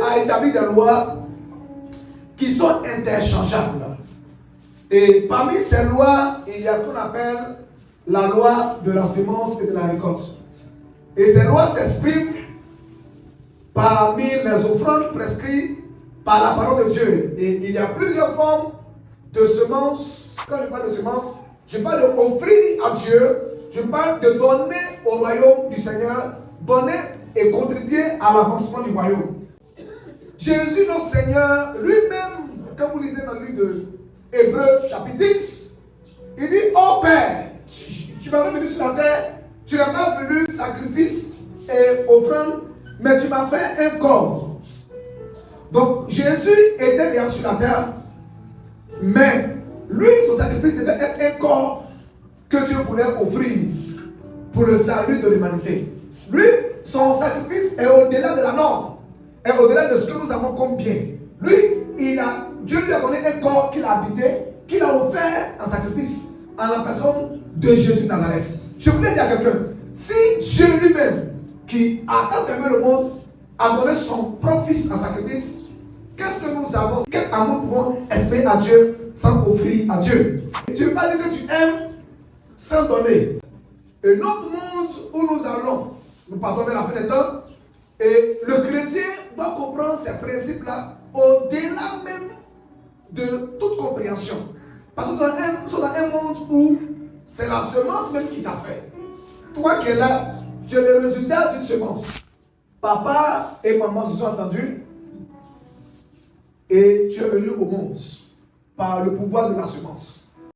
a établi des lois qui sont interchangeables. Et parmi ces lois, il y a ce qu'on appelle la loi de la semence et de la récolte. Et ces lois s'expriment parmi les offrandes prescrites par la parole de Dieu. Et il y a plusieurs formes de semences. Quand je parle de semences, je parle d'offrir à Dieu, je parle de donner au royaume du Seigneur, donner et contribuer à l'avancement du royaume. Jésus, notre Seigneur, lui-même, quand vous lisez dans le livre de Hébreux, chapitre 10, il dit: oh Père, tu m'as venu sur la terre, tu n'as pas voulu sacrifice et offrande, mais tu m'as fait un corps. Donc Jésus était déjà sur la terre, mais lui, son sacrifice devait être un corps que Dieu voulait offrir pour le salut de l'humanité. Lui, son sacrifice est au-delà de la norme, est au-delà de ce que nous avons comme bien. Lui, Dieu lui a donné un corps qu'il a habité, qu'il a offert en sacrifice en la personne de Jésus de Nazareth. Je voulais dire à quelqu'un, si Dieu lui-même, qui a tant aimé le monde, a donné son propre fils en sacrifice, qu'est-ce que nous avons, quel amour nous pouvons espérer à Dieu sans offrir à Dieu? Tu ne veux pas dire que tu aimes sans donner. Et notre monde où nous allons, nous partons vers la fin des temps, et le chrétien doit comprendre ces principes-là au-delà même de toute compréhension. Parce que nous sommes dans un monde où c'est la semence même qui t'a fait. Toi qui es là, tu es le résultat d'une semence. Papa et maman se sont entendus et tu es venu au monde par le pouvoir de la semence.